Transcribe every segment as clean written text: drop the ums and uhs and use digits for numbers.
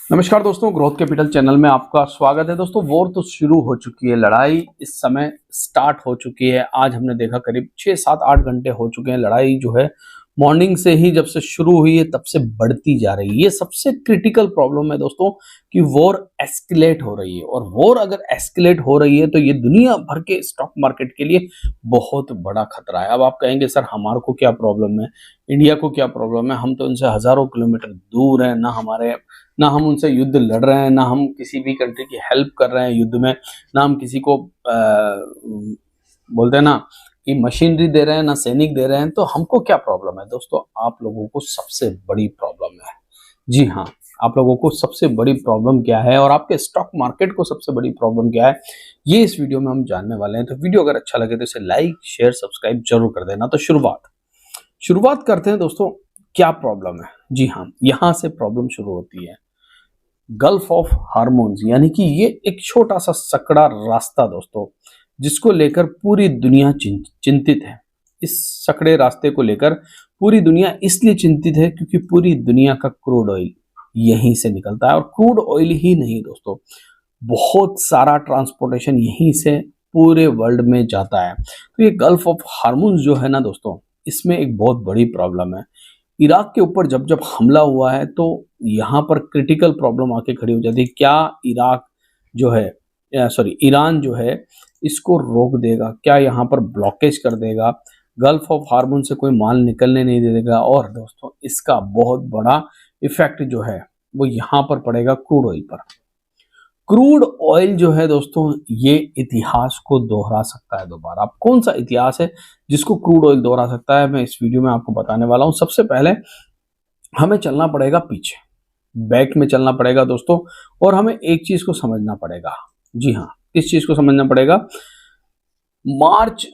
नमस्कार दोस्तों, growth capital channel में आपका स्वागत है। दोस्तों, वॉर तो शुरू हो चुकी है, लड़ाई इस समय स्टार्ट हो चुकी है। आज हमने देखा करीब 6, 7, 8 घंटे हो चुके हैं। लड़ाई जो है मॉर्निंग से ही जब से शुरू हुई है तब से बढ़ती जा रही है। ये सबसे क्रिटिकल प्रॉब्लम है दोस्तों कि वॉर एस्केलेट हो रही है, और वॉर अगर एस्केलेट हो रही है तो ये दुनिया भर के स्टॉक मार्केट के लिए बहुत बड़ा खतरा है। अब आप कहेंगे सर हमारे को क्या प्रॉब्लम है, इंडिया को क्या प्रॉब्लम है, हम तो इनसे हजारों किलोमीटर दूर हैं, ना हम उनसे युद्ध लड़ रहे हैं, ना हम किसी भी कंट्री की हेल्प कर रहे हैं युद्ध में, ना हम किसी को बोलते हैं ना कि मशीनरी दे रहे हैं, ना सैनिक दे रहे हैं। तो हमको क्या प्रॉब्लम है दोस्तों? आप लोगों को सबसे बड़ी प्रॉब्लम है। जी हाँ, आप लोगों को सबसे बड़ी प्रॉब्लम क्या है और आपके स्टॉक मार्केट को सबसे बड़ी प्रॉब्लम क्या है, ये इस वीडियो में हम जानने वाले हैं। तो वीडियो अगर अच्छा लगे तो इसे लाइक, शेयर, सब्सक्राइब जरूर कर देना। तो शुरुआत करते हैं दोस्तों। क्या प्रॉब्लम है? जी हाँ, यहां से प्रॉब्लम शुरू होती है। गल्फ ऑफ हार्मोन्स, यानी कि ये एक छोटा सा सकड़ा रास्ता दोस्तों, जिसको लेकर पूरी दुनिया चिंतित है। इस सकड़े रास्ते को लेकर पूरी दुनिया इसलिए चिंतित है क्योंकि पूरी दुनिया का क्रूड ऑयल यहीं से निकलता है। और क्रूड ऑयल ही नहीं दोस्तों, बहुत सारा ट्रांसपोर्टेशन यहीं से पूरे वर्ल्ड में जाता है। तो ये गल्फ ऑफ हार्मोन्स जो है ना दोस्तों, इसमें एक बहुत बड़ी प्रॉब्लम है। इराक के ऊपर जब जब हमला हुआ है तो यहाँ पर क्रिटिकल प्रॉब्लम आके खड़ी हो जाती है। क्या इराक जो है, सॉरी ईरान जो है, इसको रोक देगा? क्या यहाँ पर ब्लॉकेज कर देगा? गल्फ ऑफ हार्मोन से कोई माल निकलने नहीं दे देगा? और दोस्तों, इसका बहुत बड़ा इफेक्ट जो है वो यहाँ पर पड़ेगा क्रूड ऑयल पर। क्रूड ऑयल जो है दोस्तों, ये इतिहास को दोहरा सकता है दोबारा। अब कौन सा इतिहास है जिसको क्रूड ऑयल दोहरा सकता है, मैं इस वीडियो में आपको बताने वाला हूं। सबसे पहले हमें चलना पड़ेगा पीछे, बैक में चलना पड़ेगा दोस्तों, और हमें एक चीज को समझना पड़ेगा। जी हाँ, किस चीज को समझना पड़ेगा? मार्च,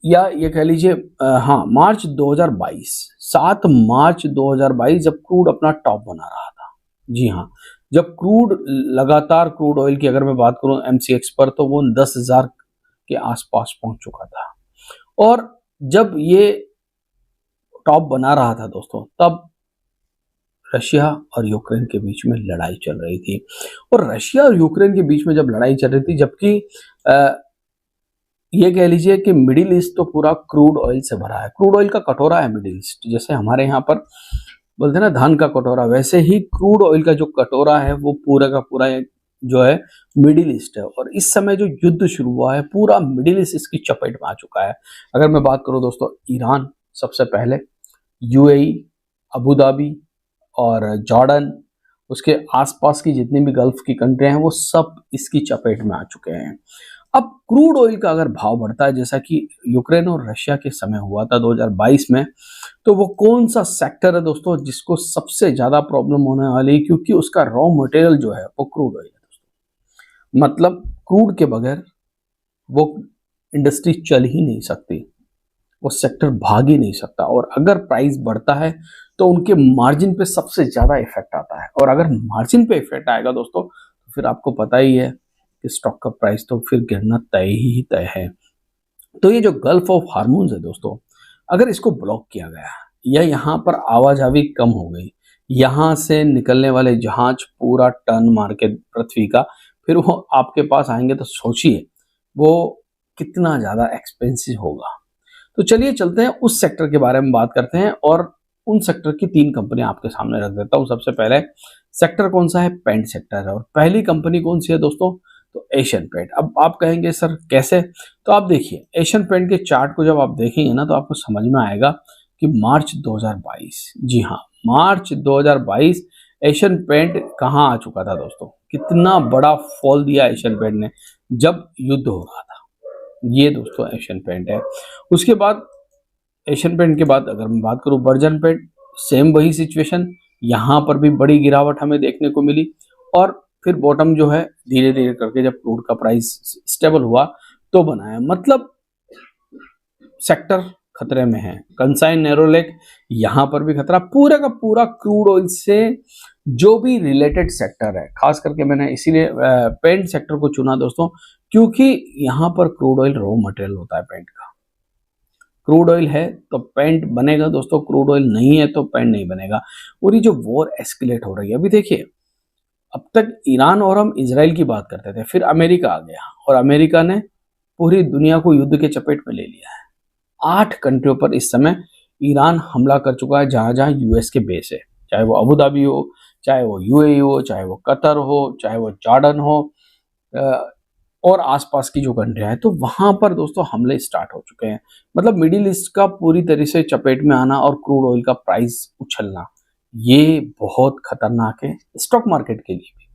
या ये कह लीजिए हाँ, मार्च 2022, 7 मार्च 2022, जब क्रूड अपना टॉप बना रहा था। जी हाँ, जब क्रूड लगातार, क्रूड ऑयल की अगर मैं बात करूं एमसीएक्स पर, तो वो 10,000 के आसपास पहुंच चुका था। और जब ये टॉप बना रहा था दोस्तों, तब रशिया और यूक्रेन के बीच में लड़ाई चल रही थी। और रशिया और यूक्रेन के बीच में जब लड़ाई चल रही थी, जबकि ये कह लीजिए कि मिडिल ईस्ट तो पूरा क्रूड ऑयल से भरा है। क्रूड ऑयल का कटोरा है मिडिल ईस्ट। जैसे हमारे यहाँ पर बोलते हैं ना धान का कटोरा, वैसे ही क्रूड ऑयल का जो कटोरा है वो पूरा का पूरा जो है मिडिल ईस्ट है। और इस समय जो युद्ध शुरू हुआ है, पूरा मिडिल ईस्ट इसकी चपेट में आ चुका है। अगर मैं बात करूं दोस्तों, ईरान सबसे पहले, यूएई, अबू धाबी और जॉर्डन, उसके आसपास की जितनी भी गल्फ की कंट्रियां हैं, वो सब इसकी चपेट में आ चुके हैं। अब क्रूड ऑयल का अगर भाव बढ़ता है, जैसा कि यूक्रेन और रशिया के समय हुआ था 2022 में, तो वो कौन सा सेक्टर है दोस्तों जिसको सबसे ज्यादा प्रॉब्लम होने वाली है? क्योंकि उसका रॉ मटेरियल जो है वो क्रूड ऑयल है दोस्तों। मतलब क्रूड के बगैर वो इंडस्ट्री चल ही नहीं सकती, वो सेक्टर भाग ही नहीं सकता। और अगर प्राइस बढ़ता है तो उनके मार्जिन पे सबसे ज्यादा इफेक्ट आता है। और अगर मार्जिन पे इफेक्ट आएगा दोस्तों, तो फिर आपको पता ही है कि स्टॉक का प्राइस तो फिर गिरना तय ही तय है। तो ये जो गल्फ ऑफ हार्मोन्स है दोस्तों, अगर इसको ब्लॉक किया गया या यहाँ पर आवाजाही कम हो गई, यहाँ से निकलने वाले जहाज पूरा टर्न मार के पृथ्वी का फिर वो आपके पास आएंगे, तो सोचिए वो कितना ज्यादा एक्सपेंसिव होगा। तो चलिए चलते हैं उस सेक्टर के बारे में बात करते हैं, और उन सेक्टर की 3 कंपनियां आपके सामने रख देता हूं। सबसे पहले सेक्टर कौन सा है? पेंट सेक्टर है। और पहली कंपनी कौन सी है दोस्तों? तो एशियन पेंट। अब आप कहेंगे सर कैसे? तो आप देखिए, एशियन पेंट के चार्ट को जब आप देखेंगे ना, तो आपको समझ में आएगा कि मार्च 2022, जी हाँ, मार्च 2022 एशियन पेंट कहाँ आ चुका था दोस्तों? कितना बड़ा फॉल दिया एशियन पेंट ने जब युद्ध हो रहा था। ये दोस्तों एशियन पेंट है। उसके बाद एशियन पेंट के बाद अगर मैं बात करूं बर्जन पेंट, सेम वही सिचुएशन, यहां पर भी बड़ी गिरावट हमें देखने को मिली। और फिर बॉटम जो है धीरे धीरे करके जब क्रूड का प्राइस स्टेबल हुआ तो बनाया। मतलब सेक्टर खतरे में है। कंसाइन नेरोलेक, यहां पर भी खतरा। पूरा का पूरा क्रूड ऑयल से जो भी रिलेटेड सेक्टर है, खास करके मैंने इसीलिए पेंट सेक्टर को चुना दोस्तों, क्योंकि यहां पर क्रूड ऑयल रॉ मटेरियल होता है पेंट का। क्रूड ऑयल है तो पेंट बनेगा दोस्तों, क्रूड ऑयल नहीं है तो पेंट नहीं बनेगा। और ये जो वॉर एस्केलेट हो रही है, अभी देखिए अब तक ईरान और हम इजराइल की बात करते थे, फिर अमेरिका आ गया और अमेरिका ने पूरी दुनिया को युद्ध के चपेट में ले लिया है। 8 कंट्रियों पर इस समय ईरान हमला कर चुका है, जहां जहां यूएस के बेस है, चाहे वो अबू धाबी हो, चाहे वो यूएई हो, चाहे वो कतर हो, चाहे वो जॉर्डन हो, और आसपास की जो कंट्रियां हैं, तो वहां पर दोस्तों हमले स्टार्ट हो चुके हैं। मतलब मिडिल ईस्ट का पूरी तरह से चपेट में आना और क्रूड ऑयल का प्राइस उछलना, ये बहुत खतरनाक है स्टॉक मार्केट के लिए भी।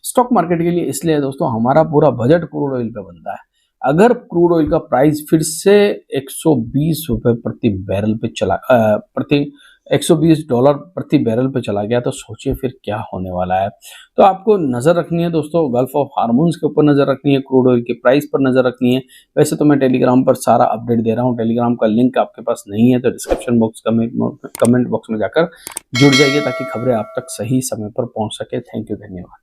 स्टॉक मार्केट के लिए इसलिए दोस्तों, हमारा पूरा बजट क्रूड ऑयल पे बनता है। अगर क्रूड ऑयल का प्राइस फिर से 120 रुपए प्रति बैरल पे चला प्रति $120 प्रति बैरल पे चला गया, तो सोचिए फिर क्या होने वाला है। तो आपको नज़र रखनी है दोस्तों, गल्फ ऑफ हार्मोन्स के ऊपर नज़र रखनी है, क्रूड ऑयल के प्राइस पर नज़र रखनी है। वैसे तो मैं टेलीग्राम पर सारा अपडेट दे रहा हूँ, टेलीग्राम का लिंक आपके पास नहीं है तो डिस्क्रिप्शन बॉक्स कमेंट बॉक्स में जाकर जुड़ जाइए, ताकि खबरें आप तक सही समय पर पहुँच सके। थैंक यू, धन्यवाद।